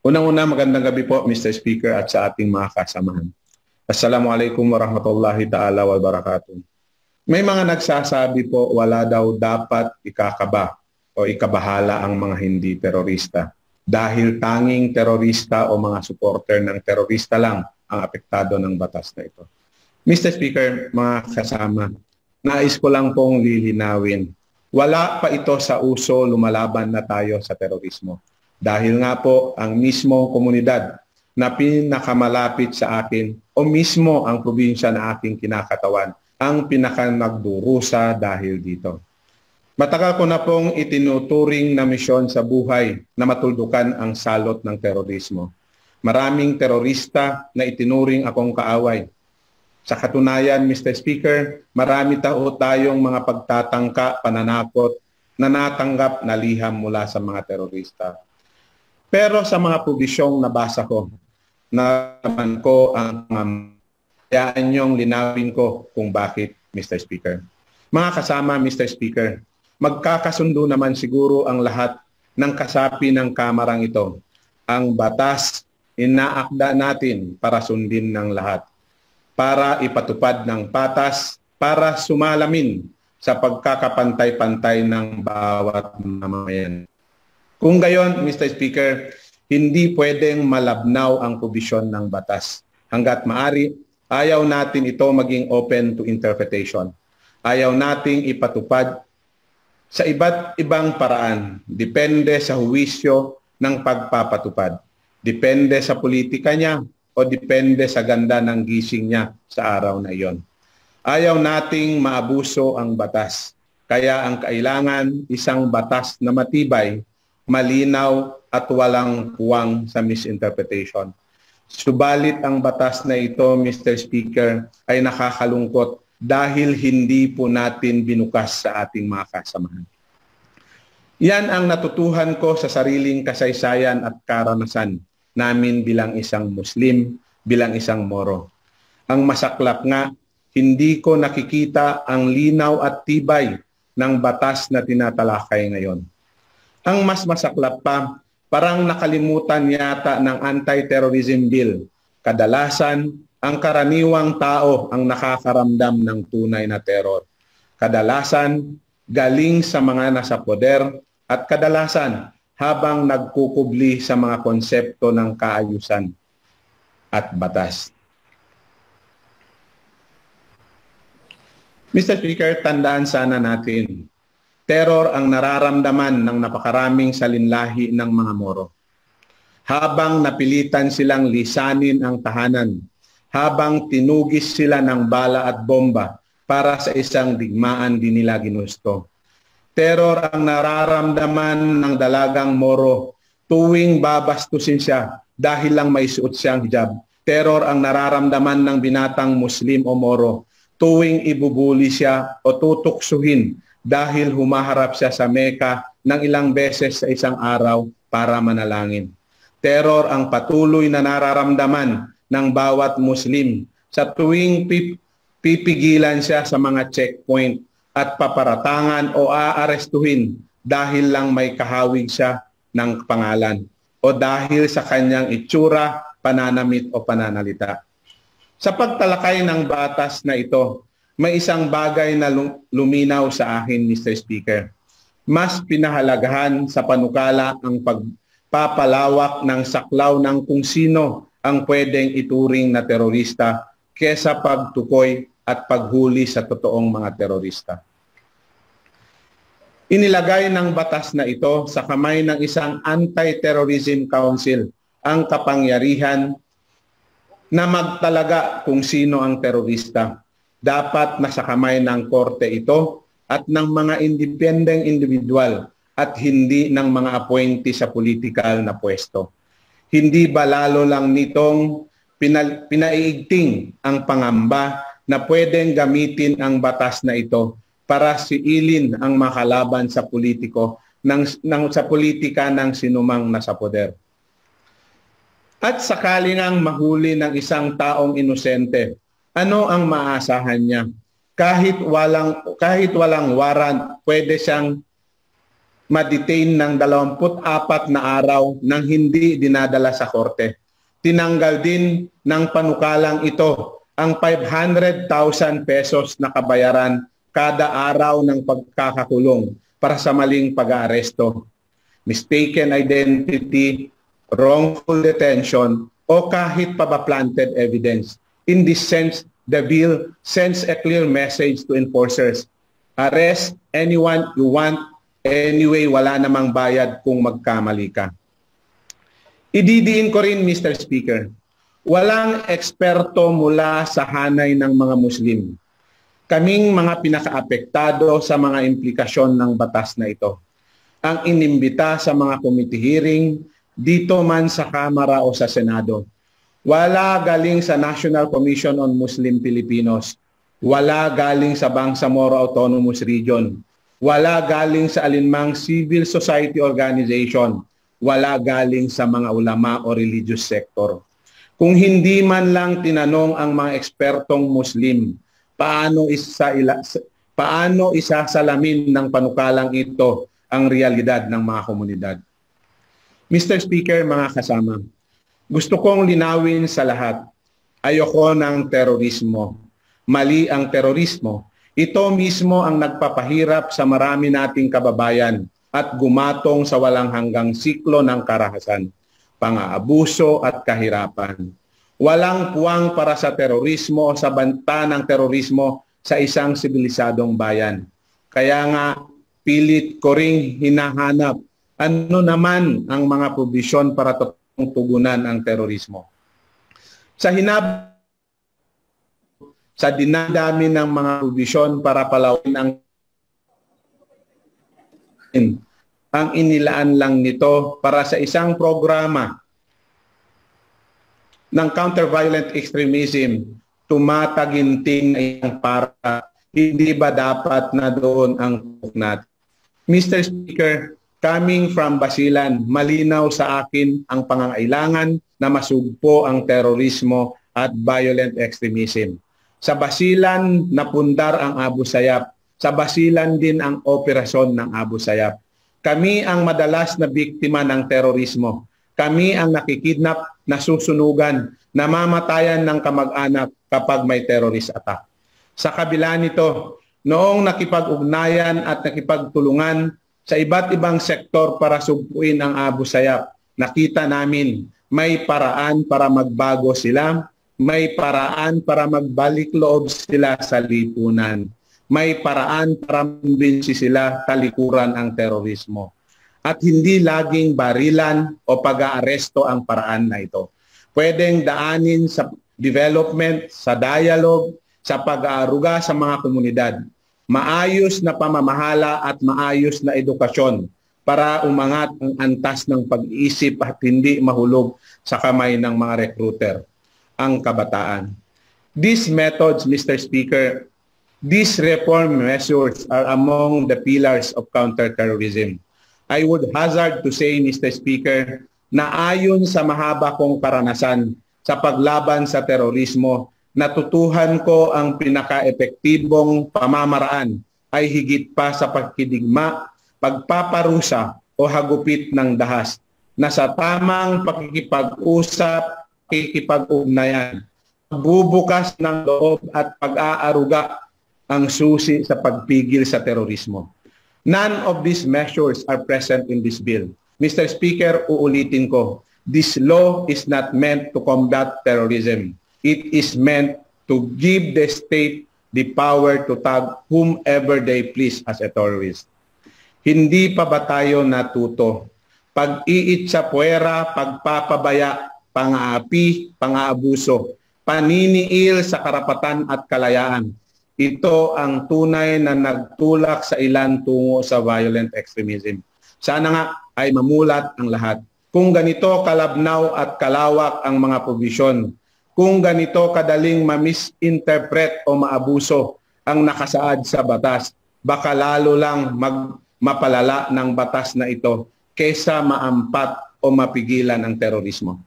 Unang-una, magandang gabi po, Mr. Speaker, at sa ating mga kasamahan. Assalamualaikum warahmatullahi ta'ala wabarakatuh. May mga nagsasabi po wala daw dapat ikakaba o ikabahala ang mga hindi terorista dahil tanging terorista o mga supporter ng terorista lang ang apektado ng batas na ito. Mr. Speaker, mga kasama, nais ko lang pong lilinawin. Wala pa ito sa uso, lumalaban na tayo sa terorismo. Dahil nga po ang mismong komunidad na pinakamalapit sa akin o mismo ang probinsya na aking kinakatawan ang pinakanagdurusa dahil dito. Matagal ko na pong itinuturing na misyon sa buhay na matuldukan ang salot ng terorismo. Maraming terorista na itinuring akong kaaway. Sa katunayan, Mr. Speaker, marami tayong mga pagtatangka, pananakot na natanggap na liham mula sa mga terorista. Pero sa mga probisyong nabasa ko, naman ko ang hayaan niyong linawin ko kung bakit, Mr. Speaker. Mga kasama, Mr. Speaker, magkakasundo naman siguro ang lahat ng kasapi ng kamarang ito. Ang batas, inaakda natin para sundin ng lahat, para ipatupad ng patas, para sumalamin sa pagkakapantay-pantay ng bawat mamamayan. Kung gayon, Mr. Speaker, hindi pwedeng malabnaw ang probisyon ng batas. Hanggat maari, ayaw natin ito maging open to interpretation. Ayaw nating ipatupad sa iba't ibang paraan. Depende sa huwisyo ng pagpapatupad. Depende sa politika niya o depende sa ganda ng gising niya sa araw na iyon. Ayaw nating maabuso ang batas. Kaya ang kailangan isang batas na matibay, malinaw at walang puwang sa misinterpretation. Subalit ang batas na ito, Mr. Speaker, ay nakakalungkot dahil hindi po natin binukas sa ating mga kasamahan. Yan ang natutuhan ko sa sariling kasaysayan at karanasan namin bilang isang Muslim, bilang isang Moro. Ang masaklap nga, hindi ko nakikita ang linaw at tibay ng batas na tinatalakay ngayon. Ang mas masaklap pa, parang nakalimutan yata ng anti-terrorism bill. Kadalasan, ang karaniwang tao ang nakakaramdam ng tunay na terror. Kadalasan, galing sa mga nasa poder at kadalasan habang nagkukubli sa mga konsepto ng kaayusan at batas. Mr. Speaker, tandaan sana natin, terror ang nararamdaman ng napakaraming salinlahi ng mga Moro. Habang napilitan silang lisanin ang tahanan, habang tinugis sila ng bala at bomba para sa isang digmaan di nila ginusto. Terror ang nararamdaman ng dalagang Moro tuwing babastusin siya dahil lang may suot siyang hijab. Terror ang nararamdaman ng binatang Muslim o Moro tuwing ibubuli siya o tutuksuhin dahil humaharap siya sa Mecca ng ilang beses sa isang araw para manalangin. Terror ang patuloy na nararamdaman ng bawat Muslim sa tuwing pipigilan siya sa mga checkpoint at paparatangan o aarestuhin dahil lang may kahawig siya ng pangalan o dahil sa kanyang itsura, pananamit o pananalita. Sa pagtalakay ng batas na ito, may isang bagay na luminaw sa akin, Mr. Speaker. Mas pinahalagahan sa panukala ang pagpapalawak ng saklaw ng kung sino ang pwedeng ituring na terorista kesa pagtukoy at paghuli sa totoong mga terorista. Inilagay ng batas na ito sa kamay ng isang Anti-Terrorism Council ang kapangyarihan na magtalaga kung sino ang terorista. Dapat nasa kamay ng korte ito at ng mga independent individual at hindi ng mga appointee sa political na pwesto. Hindi ba lalo lang nitong pinaiigting ang pangamba na pwedeng gamitin ang batas na ito para siilin ang makalaban sa politiko sa politika ng sinumang nasa poder. At sakaling ang mahuli ng isang taong inosente, ano ang maasahan niya? Kahit walang warrant, pwede siyang ma-detain ng 24 na araw nang hindi dinadala sa korte. Tinanggal din ng panukalang ito ang 500,000 pesos na kabayaran kada araw ng pagkakakulong para sa maling pag-aaresto, mistaken identity, wrongful detention, o kahit pa ba planted evidence. In this sense, the bill sends a clear message to enforcers. Arrest anyone you want, anyway wala namang bayad kung magkamali ka. Ididiin ko rin, Mr. Speaker, walang eksperto mula sa hanay ng mga Muslim. Kaming mga pinakaapektado sa mga implikasyon ng batas na ito. Ang inimbita sa mga committee hearing, dito man sa Kamara o sa Senado. Wala galing sa National Commission on Muslim Filipinos. Wala galing sa Bangsamoro Autonomous Region. Wala galing sa alinmang civil society organization. Wala galing sa mga ulama o religious sector. Kung hindi man lang tinanong ang mga ekspertong Muslim, paano isasalamin ng panukalang ito ang realidad ng mga komunidad? Mr. Speaker, mga kasama, gusto kong linawin sa lahat, ayoko ng terorismo. Mali ang terorismo. Ito mismo ang nagpapahirap sa marami nating kababayan at gumatong sa walang hanggang siklo ng karahasan, pang-aabuso at kahirapan. Walang puwang para sa terorismo o sa banta ng terorismo sa isang sibilisadong bayan. Kaya nga, pilit ko ring hinahanap ano naman ang mga probisyon para tugunan ang terorismo. Sa dinadami ng mga probisyon para palawin ang inilaan lang nito para sa isang programa ng counter-violent extremism, tumataginting ang para, hindi ba dapat na doon ang natin? Mr. Speaker, coming from Basilan, malinaw sa akin ang pangangailangan na masugpo ang terorismo at violent extremism. Sa Basilan, napundar ang Abu Sayyaf. Sa Basilan din ang operasyon ng Abu Sayyaf. Kami ang madalas na biktima ng terorismo. Kami ang nakikidnap, nasusunugan, namamatayan ng kamag-anak kapag may terrorist attack. Sa kabila nito, noong nakipag-ugnayan at nakipagtulungan sa iba't ibang sektor para sugpuin ang Abu Sayyaf, nakita namin may paraan para magbago sila, may paraan para magbalik loob sila sa lipunan. May paraan para mabinsisi sila talikuran ang terorismo. At hindi laging barilan o pag-aaresto ang paraan na ito. Pwedeng daanin sa development, sa dialogue, sa pag-aaruga sa mga komunidad. Maayos na pamamahala at maayos na edukasyon para umangat ang antas ng pag-iisip at hindi mahulog sa kamay ng mga recruiter, ang kabataan. These methods, Mr. Speaker, these reform measures are among the pillars of counterterrorism. I would hazard to say, Mr. Speaker, na ayon sa mahaba kong karanasan sa paglaban sa terorismo, natutuhan ko ang pinaka-epektibong pamamaraan ay higit pa sa pagkidigma, pagpaparusa o hagupit ng dahas na sa tamang pakikipag-usap, pakikipag-ugnayan, bubukas ng loob at pag-aaruga ang susi sa pagpigil sa terorismo. None of these measures are present in this bill. Mr. Speaker, uulitin ko, this law is not meant to combat terrorism. It is meant to give the state the power to tag whomever they please as a terrorist. Hindi pa ba tayo natuto? Pag-iit sa puwera, pagpapabaya, pang-aapi, pang-aabuso, paniniil sa karapatan at kalayaan. Ito ang tunay na nagtulak sa ilan tungo sa violent extremism. Sana nga ay mamulat ang lahat. Kung ganito kalabnaw at kalawak ang mga provision, kung ganito kadaling ma-misinterpret o maabuso ang nakasaad sa batas, baka lalo lang mapalala ng batas na ito kaysa maampat o mapigilan ang terorismo.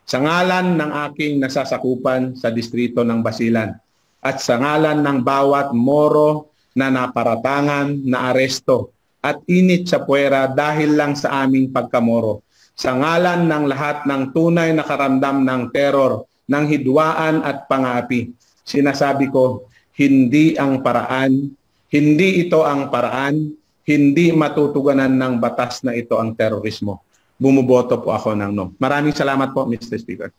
Sa ngalan ng aking nasasakupan sa distrito ng Basilan at sa ngalan ng bawat Moro na naparatangan na aresto at init sa puwera dahil lang sa aming pagkamoro. Sa ngalan ng lahat ng tunay na karamdam ng teror, ng hidwaan at pang-aapi, sinasabi ko, hindi ito ang paraan, hindi matutugunan ng batas na ito ang terorismo. Bumuboto po ako ng no. Maraming salamat po, Mr. Speaker.